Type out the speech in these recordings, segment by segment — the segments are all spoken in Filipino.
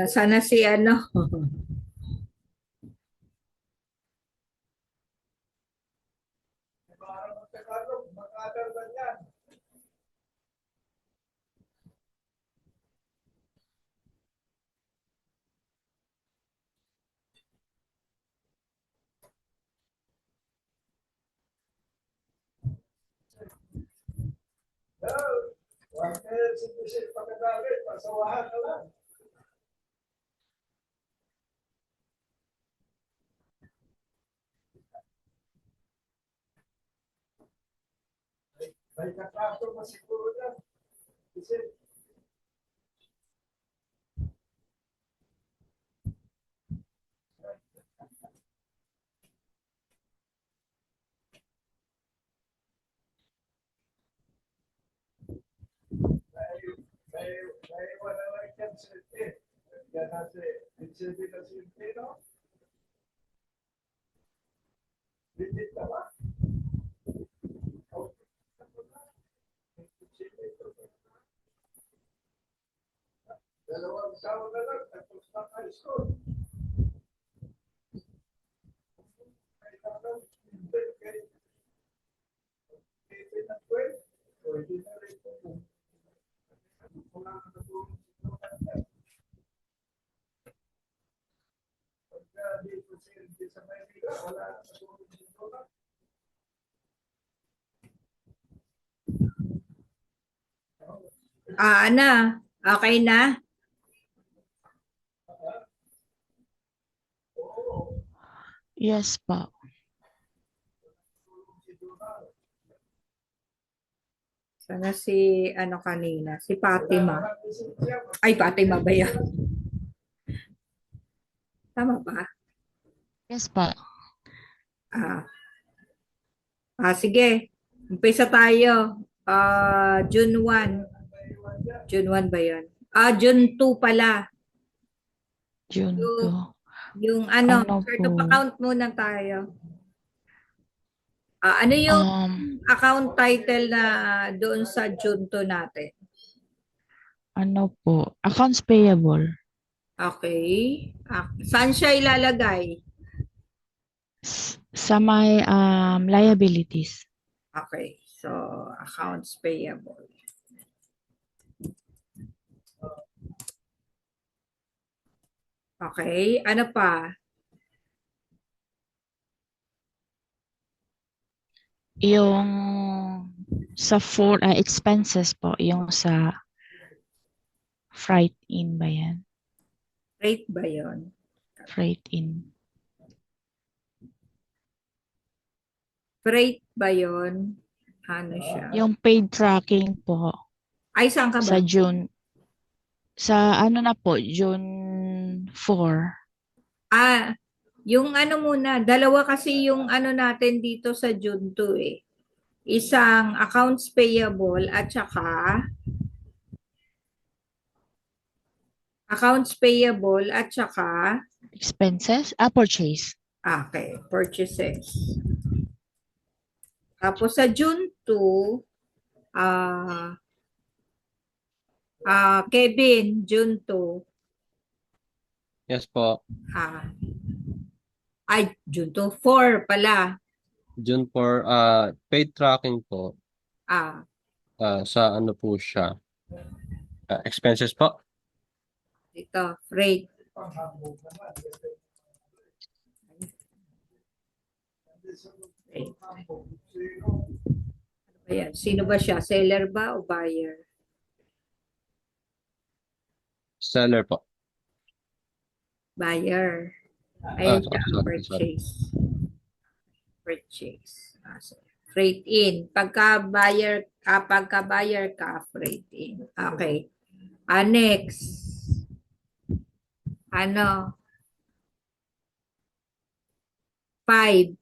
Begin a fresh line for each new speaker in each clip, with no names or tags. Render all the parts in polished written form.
Sana si ano. Ana, okay na?
Yes po.
Sana si ano kanina, si Fatima. Ay, Fatima ba yan? Tama ba?
Yes po.
Ah, sige. Umpisa tayo. June 1. June 1 ba yan? June 2 pala.
June
Yung,
2.
yung ano,
Ano
chart
po?
of account muna tayo. Ano yung
Um,
account title na doon sa June 2 natin?
ano po? Accounts payable.
Okay. Saan siya ilalagay?
Sa may liabilities.
Okay. So, accounts payable. Okay. Ano pa?
Yung sa expenses po, yung sa Freight in ba yan?
Freight ba yun?
Freight in.
Freight ba yun? Ano siya?
Yung paid tracking po
Ay, saan ka ba?
sa June. Sa ano na po, June 4.
Ah, yung ano muna, dalawa kasi yung ano natin dito sa June 2 eh. Isang accounts payable at saka
Expenses? Purchase.
okay, purchases. Tapos sa June 2, ah Kevin, June 2,
Yes po.
ah, June 2, 4 pala.
June 4, paid tracking po.
Ah,
Sa ano po siya? Expenses po.
dito, freight. Freight. Ayan. Sino ba siya? Seller ba o buyer?
Seller po.
Buyer. Ayan siya, ang
Sorry.
purchase. Purchase. So, freight in. Pagka buyer ka, freight in. Okay. Next. Ano? 5.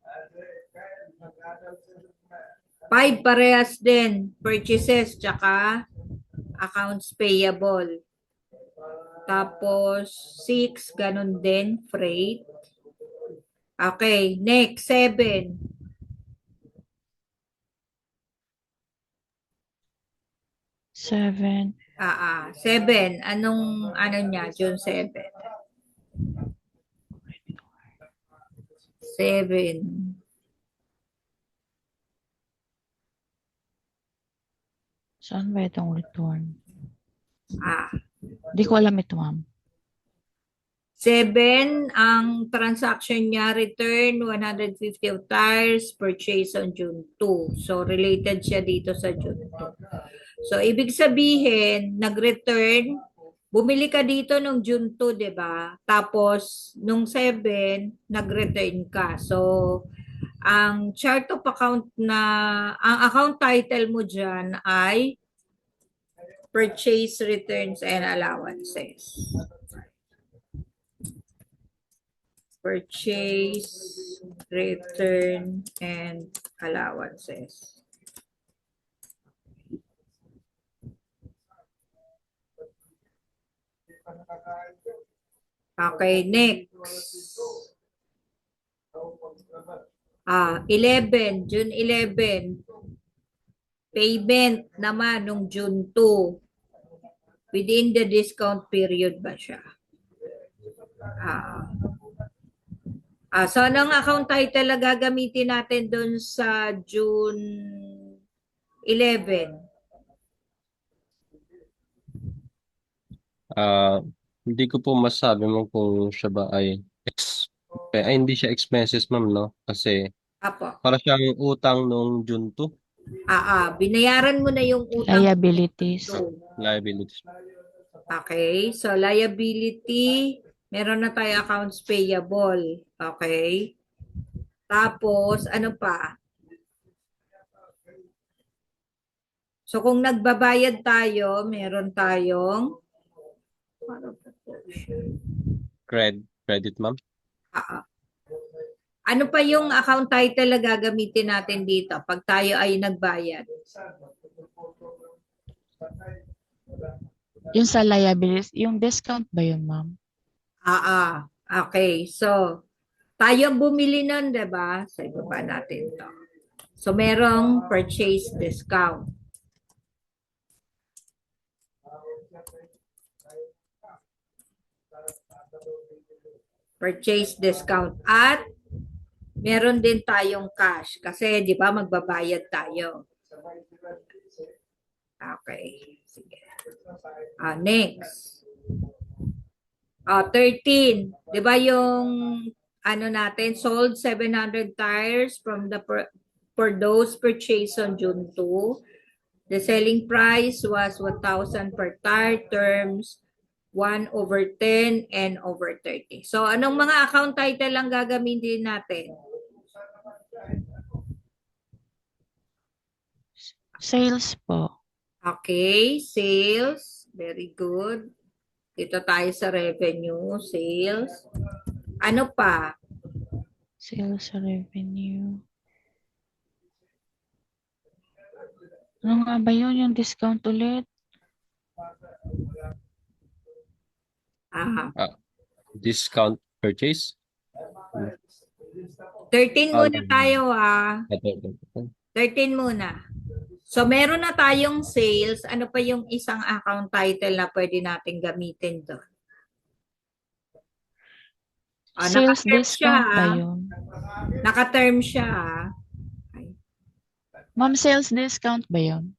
5 parehas din. Purchases tsaka accounts payable. Tapos 6, ganun din, freight. Okay, next, 7.
7.
7. Anong ano niya, June 7? 7.
Saan ba itong return?
Ah,
Di ko alam ito, ma'am.
7, ang transaction niya, return 150 of tires, purchase on June 2. So, related siya dito sa June 2. So, ibig sabihin, nag-return, bumili ka dito nung June 2, di ba? Tapos, nung 7, nag-return ka. So, ang chart of account ang account title mo dyan ay purchase, returns, and allowances. Purchase, return, and allowances. Okay, next. 11, June 11. Payment naman nung June 2. Within the discount period ba siya? So anong account title na gagamitin natin doon sa June 11?
Hindi ko po masabi mo kung siya ba ay hindi siya expenses, ma'am, no? Kasi
Apo.
para siyang utang nung June 2.
Binayaran mo na yung utang.
Liabilities.
Liabilities.
Okay, so liability, meron na tayo accounts payable. Okay. Tapos, ano pa? So, kung nagbabayad tayo, meron tayong
Credit, ma'am.
Ano pa yung account title na gagamitin natin dito pag tayo ay nagbayad?
Yung sa liabilities, yung discount ba yun, ma'am?
Okay. So, tayo bumili nun, diba? So, ibaba natin to. So, merong purchase discount. Purchase discount. At meron din tayong cash. Kasi, di ba, magbabayad tayo. Okay. Sige. Next. 13. Di ba yung ano natin, sold 700 tires from for those purchased on June 2. The selling price was 1,000 per tire, terms 1/10, N/30. So, anong mga account title ang gagamitin natin?
Sales po.
Okay, sales. Very good. Dito tayo sa revenue, sales. Ano pa?
Sales revenue. Ano nga ba yun? Yung discount ulit?
Ah,
Discount purchase.
13 muna tayo
Ito.
13 muna. So, meron na tayong sales. Ano pa yung isang account title na pwede natin gamitin doon?
Sales
Naka-term siya.
discount ba yun?
Naka-term siya.
Ma'am, sales discount ba yun?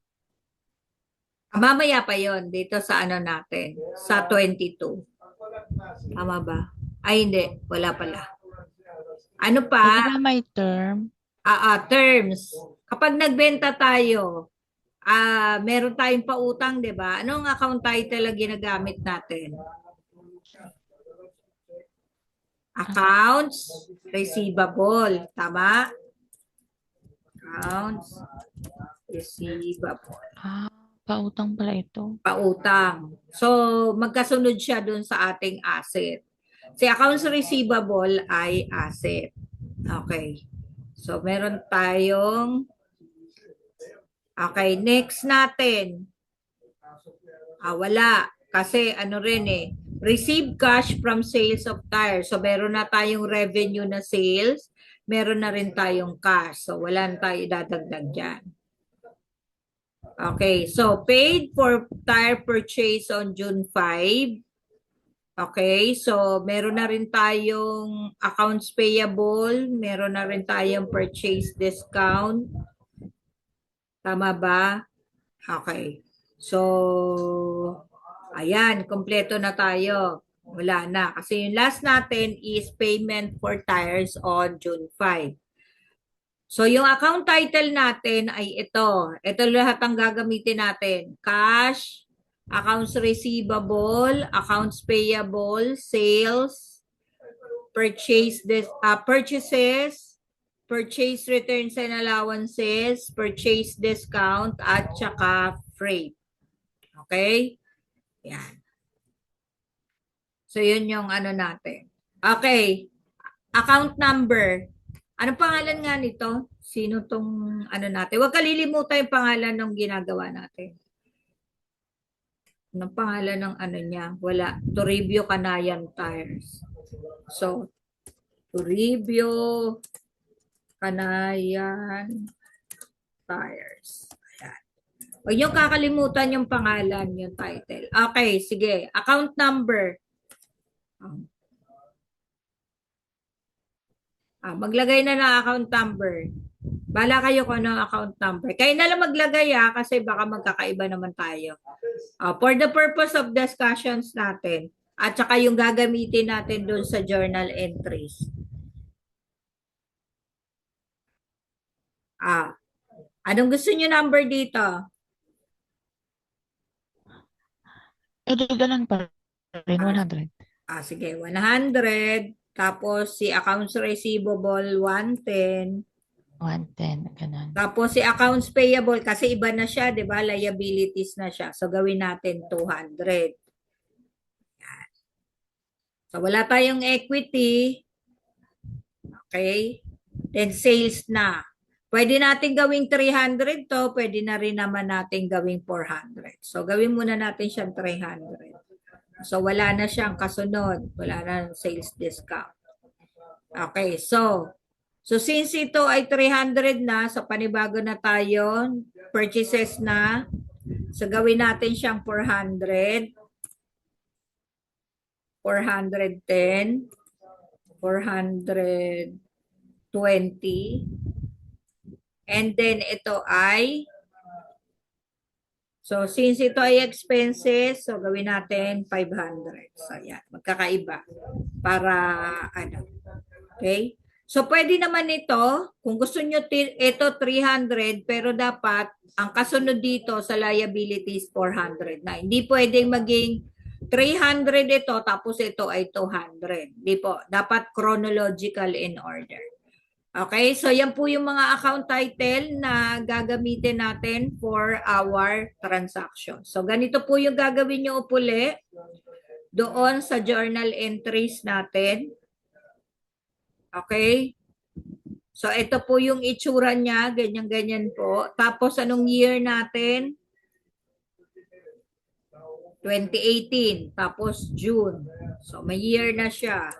Mamaya pa yon dito sa ano natin, sa 22. Tama ba? Ay, hindi. Wala pala. Ano
Di
pa?
ba may term?
Terms. Kapag nagbenta tayo, meron tayong pautang, di ba? Anong account title ang ginagamit natin? Accounts receivable. Tama? Accounts receivable.
Pautang pala ito.
Pautang. So, magkasunod siya dun sa ating asset. Si accounts receivable ay asset. Okay. So, meron tayong okay, next natin. Wala. Kasi ano rin receive cash from sales of tires. So, meron na tayong revenue na sales. Meron na rin tayong cash. So, wala na tayo dadagdag dyan. Okay, so paid for tire purchase on June 5. Okay, so meron na rin tayong accounts payable, meron na rin tayong purchase discount. Tama ba? Okay. So, ayan, kompleto na tayo. Wala na. Kasi yung last natin is payment for tires on June 5. So, yung account title natin ay ito. Ito lahat ang gagamitin natin. Cash, accounts receivable, accounts payable, sales, purchases, purchase returns and allowances, purchase discount, at saka freight. Okay? Yan. So, yun yung ano natin. Okay. Account number. Anong pangalan nga nito? Sino tong ano natin? Huwag kalilimutan yung pangalan ng ginagawa natin. Anong pangalan ng ano niya? Wala. Toribio Canayan Tires. So, Toribio Canayan Tires. Ayan. Huwag niyo kakalimutan yung pangalan, yung title. Okay, sige. Account number. Maglagay na ng account number. Bala kayo kung ano ang account number. Kayo na lang maglagay kasi baka magkakaiba naman tayo. For the purpose of discussions natin, at saka yung gagamitin natin doon sa journal entries. Anong gusto niyo number dito?
Ganun pa rin, 100.
Sige, 100. Tapos si accounts receivable, 110.
110, ganun.
Tapos si accounts payable, kasi iba na siya, di ba? Liabilities na siya. So, gawin natin 200. Yan. So, wala tayong equity. Okay? Then, sales na. Pwede natin gawing 300 to. Pwede na rin naman natin gawing 400. So, gawin muna natin siyang 300. So, wala na siyang kasunod. Wala na sales discount. Okay, so since ito ay 300 na, so panibago na tayo, purchases na. So, gawin natin siyang 400. 410. 420. And then, ito ay so, since ito ay expenses, so gawin natin 500. So, yan. Magkakaiba. Para, ano. Okay? So, pwede naman ito, kung gusto nyo ito 300, pero dapat, ang kasunod dito sa liabilities 400 na. Hindi pwedeng maging 300 ito, tapos ito ay 200. Di po, dapat chronological in order. Okay, so yan po yung mga account title na gagamitin natin for our transaction. So ganito po yung gagawin nyo upuli doon sa journal entries natin. Okay? So ito po yung itsura niya, ganyan-ganyan po. Tapos anong year natin? 2018. Tapos June. So may year na siya.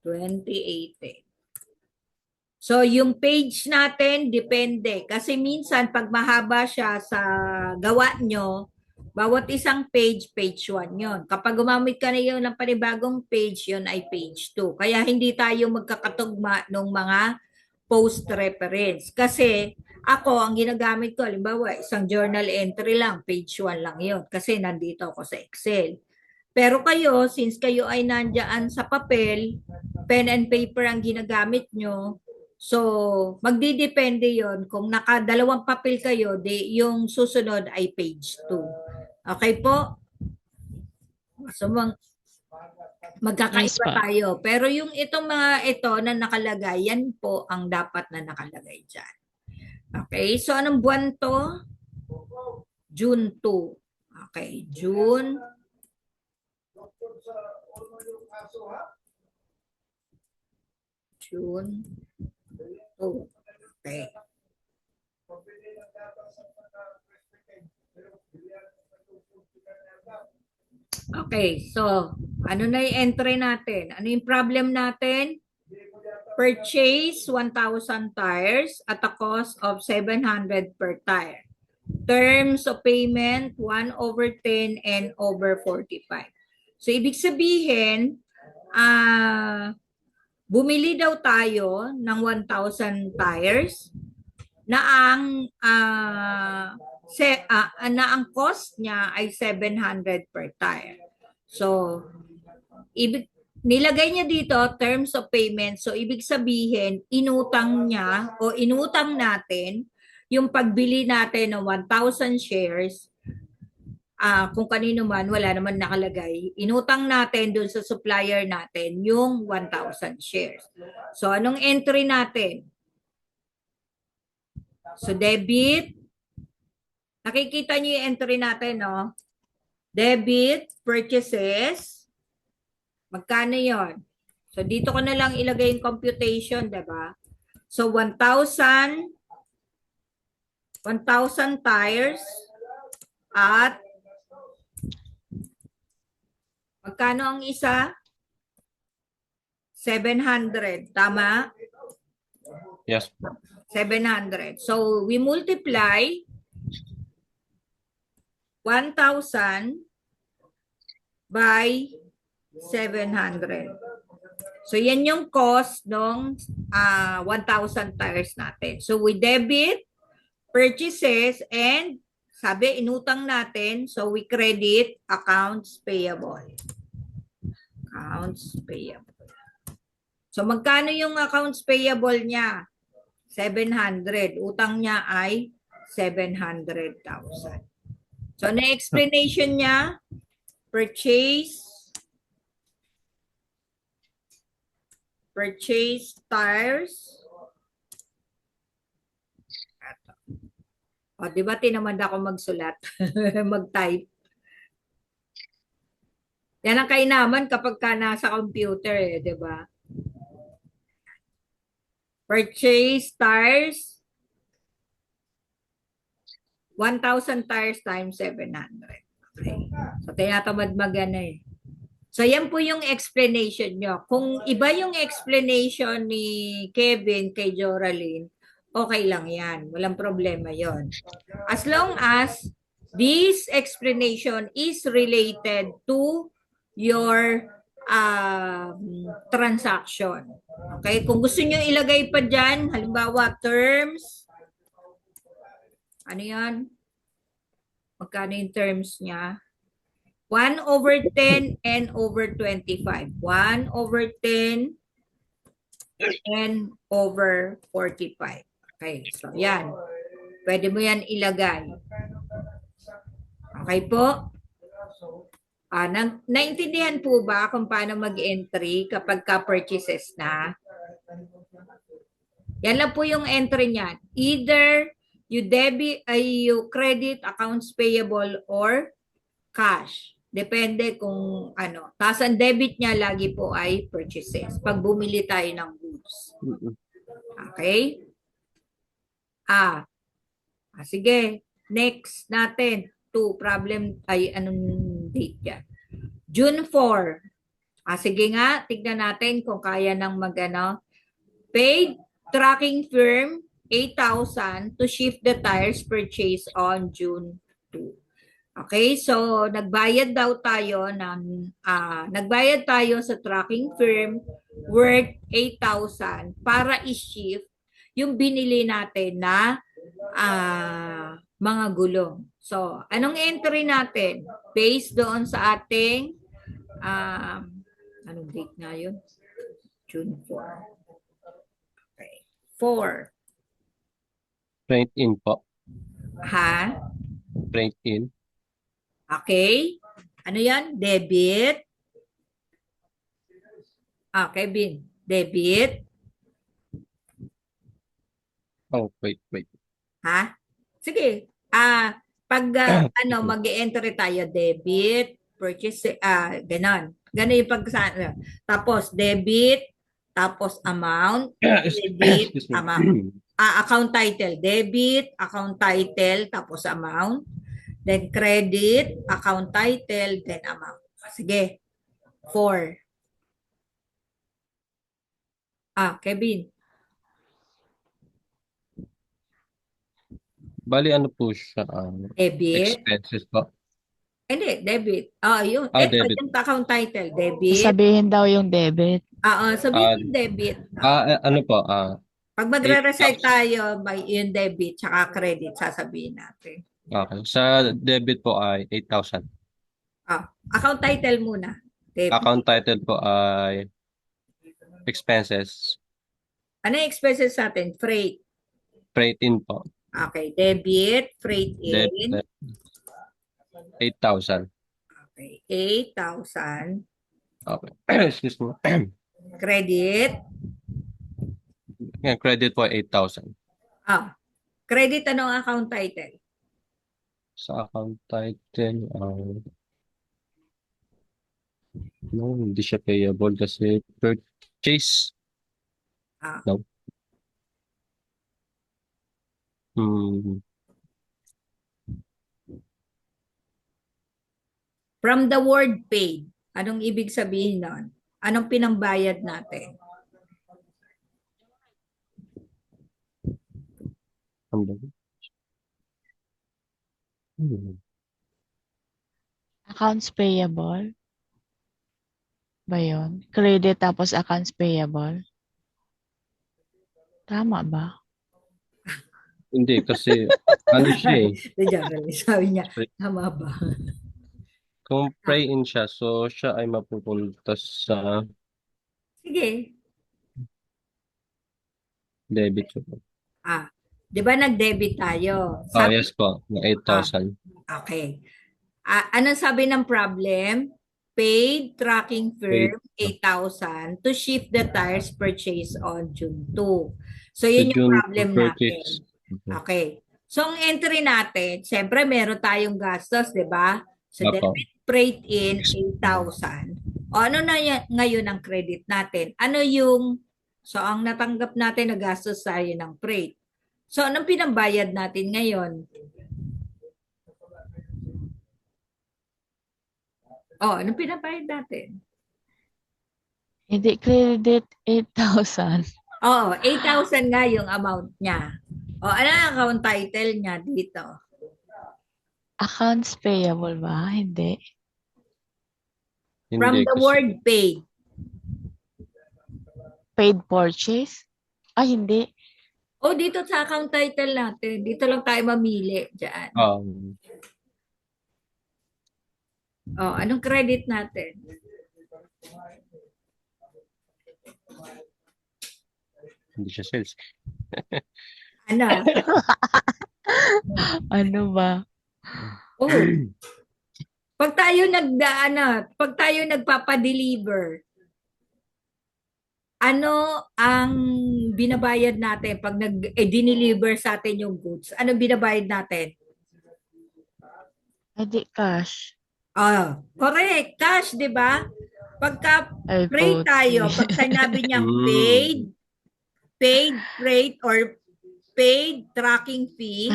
2018. So, yung page natin, depende. Kasi minsan, pag mahaba siya sa gawa nyo, bawat isang page, page 1 yon. Kapag gumamit ka na yun ng panibagong page, yun ay page 2. Kaya hindi tayo magkakatugma ng mga post reference. Kasi ako, ang ginagamit ko, halimbawa, isang journal entry lang, page 1 lang yun. Kasi nandito ako sa Excel. Pero kayo, since kayo ay nandyan sa papel, pen and paper ang ginagamit nyo, so magdidepende yon kung nakadalawang papel kayo, yung susunod ay page 2. Okay po? So magkakaiba
Yes po.
tayo. Pero yung itong mga ito na nakalagay, yan po ang dapat na nakalagay dyan. Okay, so anong buwan to? June 2. Okay, June. June 2. Okay. Okay, so ano na yung entry natin? Ano yung problem natin? Purchase 1,000 tires at a cost of 700 per tire. Terms of payment 1/10 and over 45. So ibig sabihin, bumili daw tayo ng 1,000 tires na ang cost niya ay 700 per tire. So, nilagay niya dito terms of payment. So, ibig sabihin, inutang niya o inutang natin yung pagbili natin ng 1,000 shares. Kung kanino man, wala naman nakalagay. Inutang natin dun sa supplier natin yung 1,000 shares. So, anong entry natin? So, debit. Nakikita niyo yung entry natin, no? Debit, purchases. Magkano yon? So, dito ko na lang ilagay yung computation, diba? So, 1,000 tires at magkano ang isa? 700. Tama?
Yes.
700. So, we multiply 1,000 by 700. So, yan yung cost ng 1,000 tires natin. So, we debit purchases and sabi, inutang natin. So, we credit accounts payable. Accounts payable. So, magkano yung accounts payable niya? 700. Utang niya ay 700,000. So, na explanation niya, purchase tires. O, di ba tinamad ako magsulat, mag-type. Yan ang kainaman kapag ka nasa computer, di ba? Purchase tires, 1,000 tires times 700. Okay. So, tinatamad magana eh. So, yan po yung explanation nyo. Kung iba yung explanation ni Kevin kay Joraline, okay lang yan. Walang problema yon. As long as this explanation is related to your transaction. Okay? Kung gusto nyo ilagay pa dyan, halimbawa, terms, ano yan? Magkano yung terms niya? 1/10 and over 25. 1/10 and over 45. Okay, so yan. Pwede mo yan ilagay. Okay po? Naintindihan po ba kung paano mag-entry kapag ka-purchases na? Yan lang po yung entry niyan. Either you credit accounts payable or cash. Depende kung ano. Tapos ang debit niya lagi po ay purchases. Pag bumili tayo ng goods.
Mm-mm.
Okay? Ah, sige. Next natin. Problem ay anong date yan? June 4. Sige nga, tignan natin kung kaya nang magano. Paid tracking firm 8,000 to shift the tires purchase on June 2. Okay, so nagbayad tayo sa tracking firm worth 8,000 para i-shift yung binili natin na mga gulong. So, anong entry natin? Based doon sa ating anong date nga yun? June 4. Okay. 4.
Print in po.
Ha?
Print in.
Okay. Ano yan? Debit. Kevin. Debit.
Oh, wait.
Ha? Sige. Pag mag-e-entry tayo, debit, purchase, ganon. Ganon yung tapos, debit, tapos amount, debit,
Excuse me.
amount. Account title, debit, account title, tapos amount. Then credit, account title, then amount. Sige. 4. Kevin.
Bali, ano po siya?
Debit.
Expenses po.
Hindi, debit. Yun.
Debit.
Yung account title, debit.
Sasabihin daw yung debit.
Sabihin yung debit.
Ano po?
Pag magre-recite tayo, may yung debit tsaka credit, sasabihin natin.
Okay. Sa debit po ay 8,000.
Account title muna. Debit.
Account title po ay expenses.
Ano yung expenses natin? Freight.
Freight in po.
Okay. Debit, freight in.
Debit 8,000.
Okay. 8,000.
Okay. Excuse me.
Credit.
Yan, credit po 8,000.
Credit, anong account title?
Sa account title, no, hindi siya payable kasi purchase. No.
From the word paid, anong ibig sabihin nun? Anong pinambayad natin?
Accounts payable. Ba yun? Credit tapos accounts payable. Tama ba?
Hindi, kasi ano siya eh.
Sabi niya, tama ba?
Kung pray-in siya, so siya ay mapupunta sa
Sige.
debit.
Di ba nag-debit tayo?
Yes po, na 8,000.
Okay. Anong sabi ng problem? Paid tracking firm 8,000 to shift the tires purchase on June 2. So, yun yung problem natin. Okay. So, ang entry natin, siyempre meron tayong gastos, di ba? So, debit freight in 8,000. Ano na ngayon ang credit natin? So, ang natanggap natin na gastos tayo ng freight. So, anong pinambayad natin ngayon? Anong pinabayad natin?
Hindi, credit 8,000.
8,000 nga yung amount niya. Ano ang account title niya dito?
Accounts payable ba? Hindi.
From the word paid.
Paid purchase? Hindi.
Dito sa account title natin. Dito lang tayo mamili dyan. Anong credit natin?
Hindi siya sales.
Ano?
Ano ba?
pag tayo nagpapa-deliver, ano ang binabayad natin pag dineliver sa atin yung goods? Ano binabayad natin?
Hindi cash.
Correct. Cash, di ba? Pagka
Ay,
freight tayo,
puti.
pag sinabi niyang
Mm.
paid freight or paid tracking fee,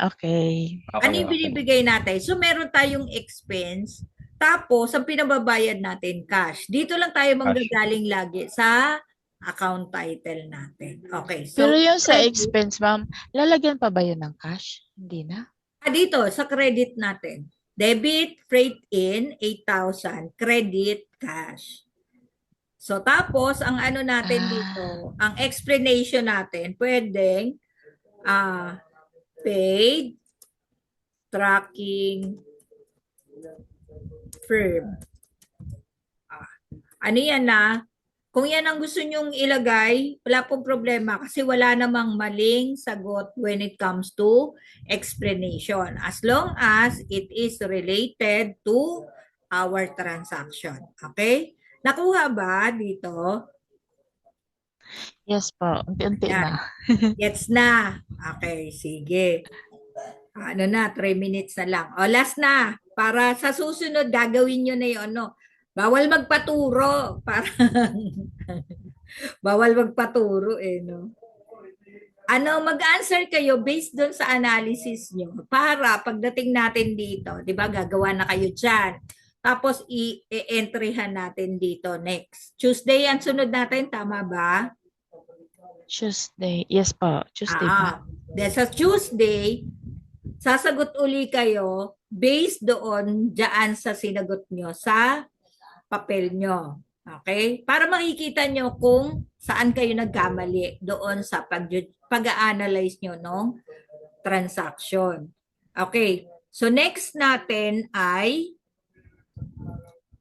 Okay.
ano
Okay,
yung
okay.
binibigay natin? So, meron tayong expense, tapos ang pinababayad natin, cash. Dito lang tayo
Cash.
manggagaling lagi sa account title natin. Okay,
Pero
so
yung sa
credit,
expense, ma'am, lalagyan pa ba yun ng cash? Hindi na.
dito sa credit natin, debit, freight in, 8,000, credit, cash. So, tapos, ang ano natin
Ah,
dito, ang explanation natin, pwedeng ah paid tracking firm. Ano yan na? Kung yan ang gusto nyong ilagay, wala pong problema kasi wala namang maling sagot when it comes to explanation. As long as it is related to our transaction. Okay? Nakuha ba dito?
yes po. Unti-unti
Ayan.
na.
Gets na. Okay, sige. Ano na, 3 minutes na lang. O, last na. Para sa susunod, gagawin nyo na yun. No? Bawal magpaturo. Bawal magpaturo eh, no? Ano, mag-answer kayo based doon sa analysis nyo para pagdating natin dito, di ba, gagawa na kayo dyan. Tapos, i-entryhan natin dito next. Tuesday ang sunod natin, tama ba?
Tuesday. Yes po. Tuesday pa.
Then sa Tuesday, sasagot uli kayo based doon dyan sa sinagot nyo sa papel nyo. Okay? Para makikita nyo kung saan kayo nagkamali doon sa pag-analyze nyo ng transaction. Okay. So next natin ay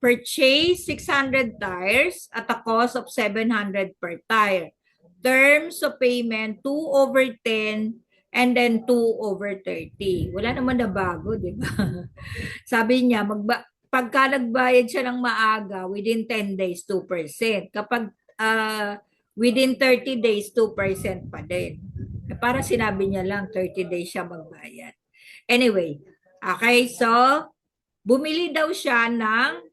purchase 600 tires at a cost of 700 per tire. Terms of payment 2/10 and then 2/30. Wala naman na bago, di ba? Sabi niya, pagka nagbayad siya ng maaga, within 10 days, 2%. Kapag within 30 days, 2% pa din. Para sinabi niya lang, 30 days siya magbayad. Anyway, okay, so, bumili daw siya ng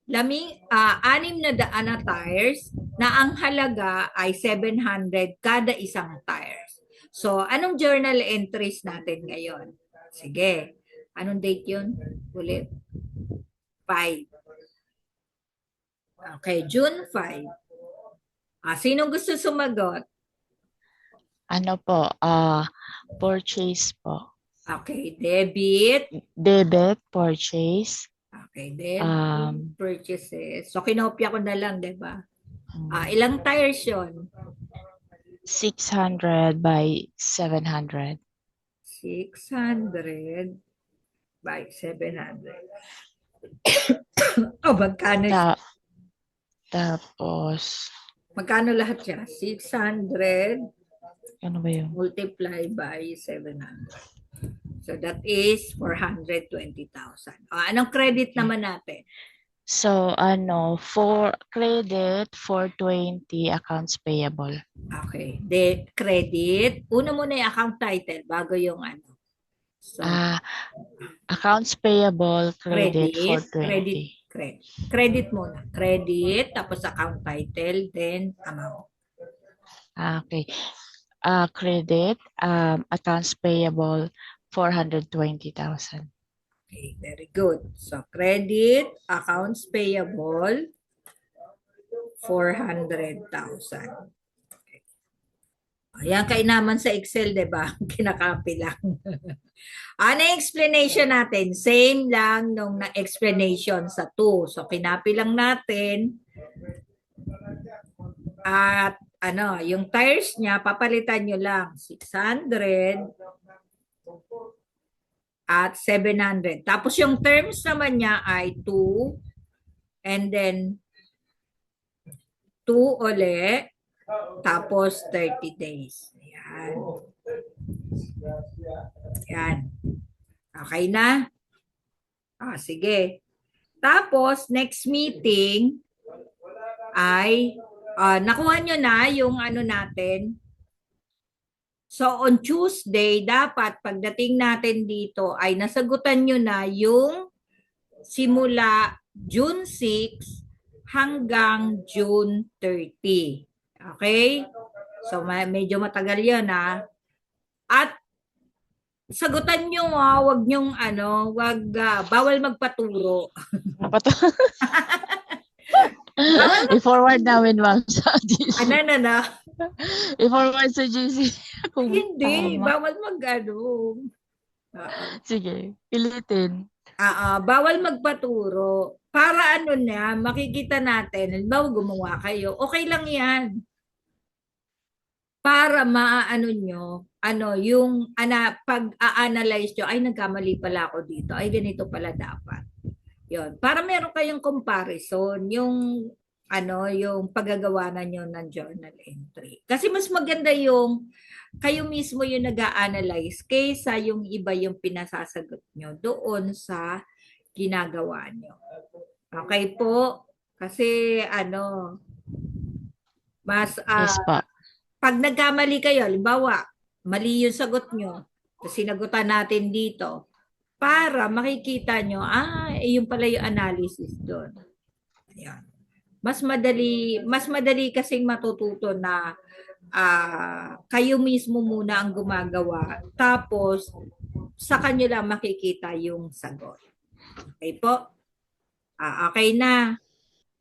600 na tires na ang halaga ay 700 kada isang tires. So, anong journal entries natin ngayon? Sige. Anong date yun? Ulit. 5. Okay, June 5. Sinong gusto sumagot?
Ano po? Purchase po.
Okay, debit.
Debit, purchase.
Okay, debit
Um,
purchases. So, kinopya ko na lang, di ba?
mm,
Ilang tires yun?
600 by 700.
600 by 700. Magkano,
Ta tapos,
magkano lahat siya? 600
ano ba yun?
multiply by 700. So that is 420,000. Anong credit
Okay.
naman natin?
So, for credit, 420 accounts payable.
Okay. Credit. Una muna yung account title bago yung ano. So,
Accounts payable, credit,
credit.
420.
Credit muna. Credit, tapos account title, then amount.
Okay. Credit, accounts payable, 420,000.
Okay, very good. So, credit, accounts payable, 400,000. Okay. Ayan, kainaman sa Excel, di ba? Kinakapi lang. Ano yung explanation natin? Same lang nung na-explanation sa 2. So, kinapi lang natin. At yung tires niya, papalitan nyo lang. 600 at 700. Tapos yung terms naman niya ay 2 and then 2 uli, tapos 30 days. Ayan. Ayan. Okay na? Sige. Tapos, next meeting ay nakuha nyo na yung ano natin. So, on Tuesday, dapat pagdating natin dito ay nasagutan nyo na yung simula June 6 hanggang June 30. Okay? So, medyo matagal yan ha. At sagutan nyo wag nyong bawal magpaturo.
Dapat i-forward namin, ma'am, sa GC.
Na.
I-forward sa GC kung
Hindi,
tama.
bawal
Sige, pilitin.
bawal magpaturo. Para makikita natin, halimbawa gumawa kayo, okay lang yan. Para maaano nyo, yung pag-a-analyze nyo, ay nagkamali pala ako dito, ay ganito pala dapat. Yon, para meron kayong comparison, yung yung paggagawa na nyo ng journal entry. Kasi mas maganda yung kayo mismo yung nag-a-analyze kaysa yung iba yung pinasasagot nyo doon sa ginagawa nyo. Okay po? Kasi mas
Yes pa.
pag nagkamali kayo, halimbawa, mali yung sagot nyo, tapos sinagutan natin dito, para makikita nyo, yung pala yung analysis doon. Ayan. Mas madali kasing matututo na kayo mismo muna ang gumagawa, tapos sa kanyo lang makikita yung sagot. Okay po? Okay na.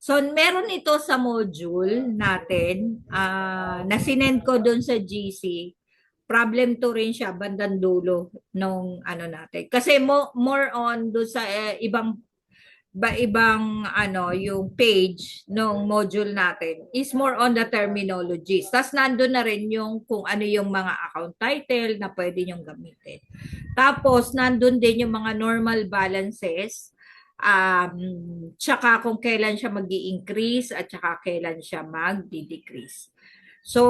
So, meron ito sa module natin na sinend ko doon sa GC. Problem 2 rin siya, bandang dulo nung natin. Kasi more on doon sa ibang yung page ng module natin is more on the terminologies. Tapos nandun na rin yung kung ano yung mga account title na pwede nyong gamitin. Tapos nandun din yung mga normal balances, tsaka kung kailan siya mag-i-increase at tsaka kailan siya mag-decrease. So,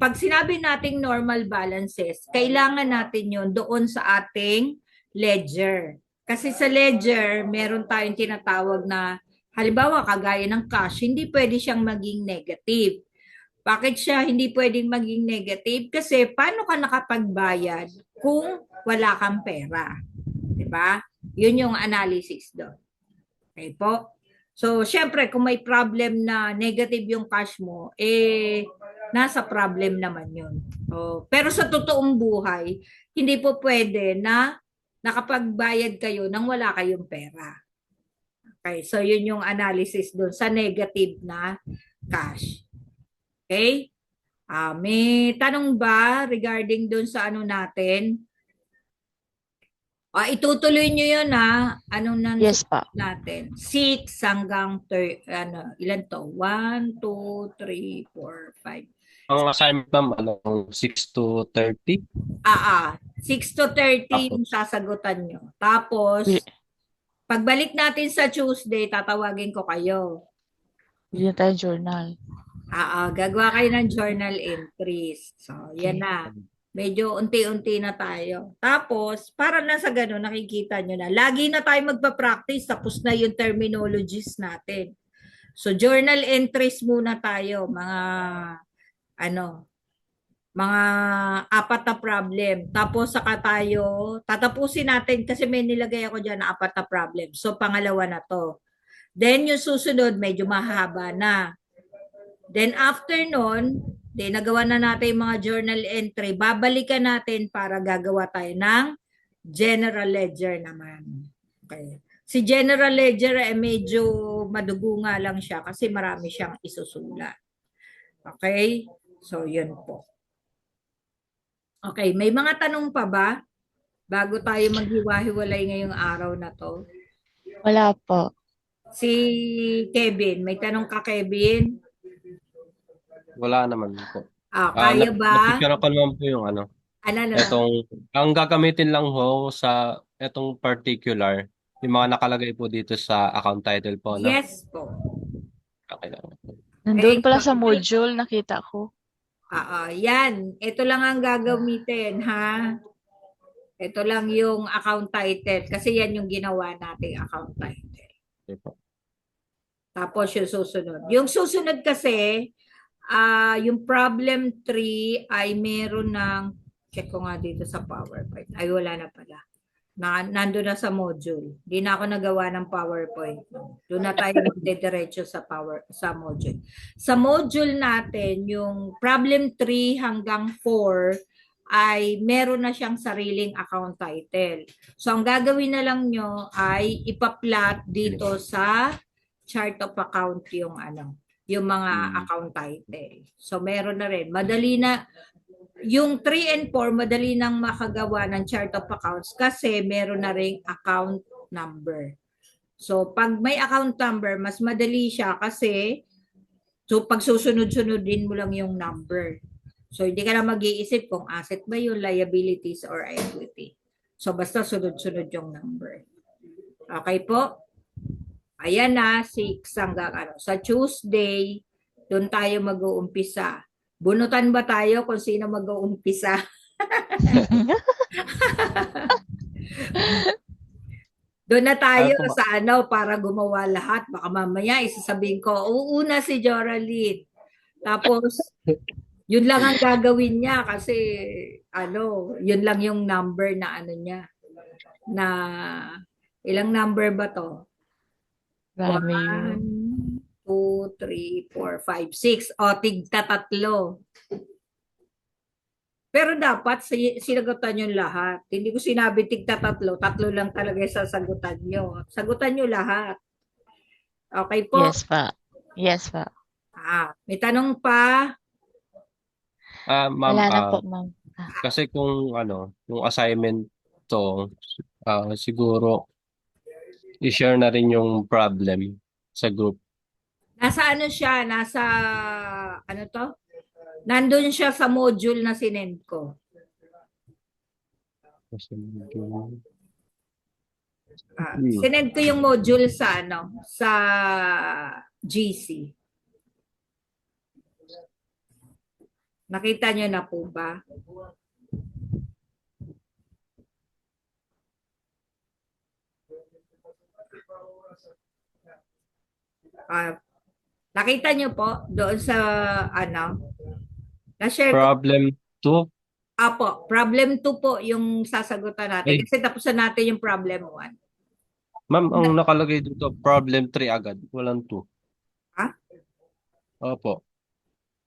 pag sinabi nating normal balances, kailangan natin yon doon sa ating ledger. Kasi sa ledger, meron tayong tinatawag na, halimbawa, kagaya ng cash, hindi pwede siyang maging negative. Bakit siya hindi pwedeng maging negative? Kasi paano ka nakapagbayad kung wala kang pera? Diba? Yun yung analysis doon. Okay po? So, syempre, kung may problem na negative yung cash mo, nasa problem naman yun. Pero sa totoong buhay, hindi po pwede na nakapagbayad kayo nang wala kayong pera. Okay, so yun yung analysis doon sa negative na cash. Okay? May tanong ba regarding doon sa natin? Itutuloy nyo yun Anong
Yes pa.
natin? 6 hanggang ilan to? 1, 2, 3, 4, 5.
Ang assignment, ma'am, 6 to 30?
6 to 30 yung sasagutan nyo. Tapos, pagbalik natin sa Tuesday, tatawagin ko kayo.
Bigyan tayo journal.
Gagawa kayo ng journal entries. So, yan na. Medyo unti-unti na tayo. Tapos, para na sa ganun, nakikita nyo na. Lagi na tayo magpa-practice, tapos na yung terminologies natin. So, journal entries muna tayo, mga 4 na problem. Tapos, saka tayo, tatapusin natin kasi may nilagay ako dyan na 4 na problem. So, pangalawa na to. Then, yung susunod, medyo mahaba na. Then, after nun, nagawa na natin yung mga journal entry, babalikan natin para gagawa tayo ng general ledger naman. Okay. Si general ledger medyo madugo nga lang siya kasi marami siyang isusulat. Okay? So, yun po. Okay, may mga tanong pa ba? Bago tayo maghiwa-hiwalay ngayong araw na to.
Wala po.
Si Kevin, may tanong ka, Kevin?
Wala naman po.
Kaya ba?
Napicture ko naman po yung ang gagamitin lang ho sa etong particular, yung mga nakalagay po dito sa account title po, no?
Yes po.
Okay lang.
Nandun pala sa module, nakita ko.
Yan. Ito lang ang gagamitin, ha? Ito lang yung account title. Kasi yan yung ginawa nating account title.
Okay po.
Tapos yung susunod. Yung susunod kasi, yung problem 3 ay meron ng, check ko nga dito sa PowerPoint. Ay, wala na pala. Nandun na sa module. Hindi na ako nagawa ng PowerPoint. Doon na tayo magdidiretso sa module. Sa module natin, yung problem 3 hanggang 4 ay meron na siyang sariling account title. So, ang gagawin na lang nyo ay ipa-plot dito sa chart of account yung mga account title. So, meron na rin. Madali na, yung 3 and 4, madali nang makagawa ng chart of accounts kasi meron na ring account number. So, pag may account number, mas madali siya kasi pag susunod-sunodin mo lang yung number. So, hindi ka na mag-iisip kung asset ba yun, liabilities, or equity. So, basta sunod-sunod yung number. Okay po? Ayan na, 6 hanggang sa Tuesday, doon tayo mag-uumpisa. Bunutan ba tayo kung sino mag-uumpisa? Doon na tayo
Ano po?
sa para gumawa lahat. Baka mamaya isasabihin ko, uuna si Joraline. Tapos, yun lang ang gagawin niya kasi yun lang yung number na niya. Na ilang number ba to?
Grabe
1,
yun.
2, 3, 4, 5, 6. O, tigta 3. Pero dapat sinagutan nyo lahat. Hindi ko sinabi tigta 3. 3 lang talaga yung sasagutan nyo. Sagutan nyo lahat. Okay po?
Yes pa. Yes pa.
May tanong pa?
Ma'am,
Wala na po, ma'am.
kasi kung yung assignment to, siguro i-share na rin yung problem sa group.
Nasa siya? Nasa, to? Nandun siya sa module na sinend ko. Sinend ko yung module sa sa GC. Nakita nyo na po ba? Nakita nyo po doon sa na-share ko.
Problem 2?
Apo, problem 2 po yung sasagutan natin. Kasi tapos na natin yung problem 1.
Ma'am, ang nakalagay dito, problem 3 agad. Walang 2.
Ha?
Opo.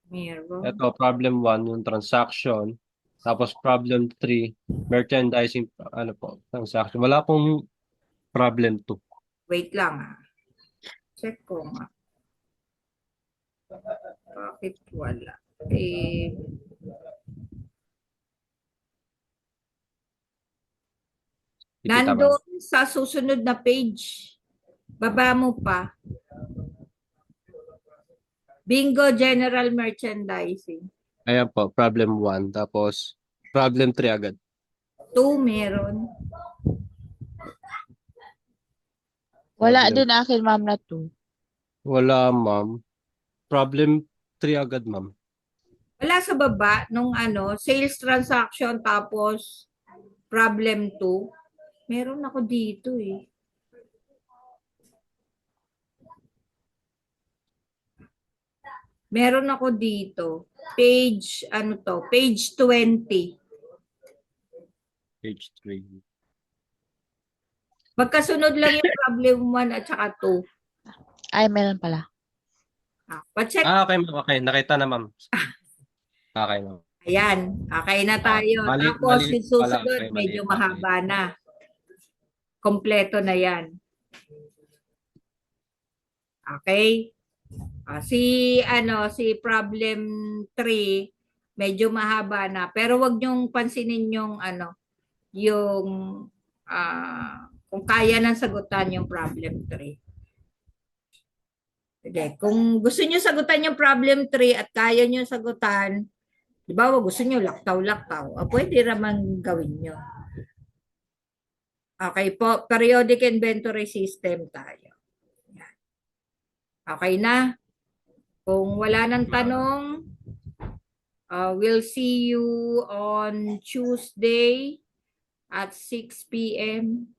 Meron.
Ito, problem 1, yung transaction. Tapos problem 3, merchandising, transaction. Wala pong problem 2.
Wait lang Check ko nga. Bakit wala? Nandoon sa susunod na page. Baba mo pa. Bingo General Merchandising.
Ayan po, problem 1. Tapos, problem 3 agad.
2 meron.
Wala din akin, ma'am, na 2.
Wala, ma'am. Problem 3 agad, ma'am.
Wala sa baba nung sales transaction tapos problem 2. Meron ako dito Meron ako dito. Page, Page 20.
Page 3.
Magkasunod lang yung problem 1 at saka 2.
Ay, meron pala.
Pa-check.
Okay, ma'am. Okay, nakita na, ma'am. Okay, ma'am.
Ayan. Okay na tayo. Tapos yung susunod, medyo mahaba na. Kompleto na yan. Okay? Si problem 3, medyo mahaba na. Pero wag niyong pansinin yung yung kung kaya nang sagutan yung problem 3. Sige, kung gusto niyo sagutan yung problem 3 at kaya niyo sagutan, di ba, gusto niyo laktaw-laktaw, pwede naman gawin niyo. Okay po, periodic inventory system tayo. Yan. Okay na? Kung wala nang tanong, we'll see you on Tuesday at 6 p.m.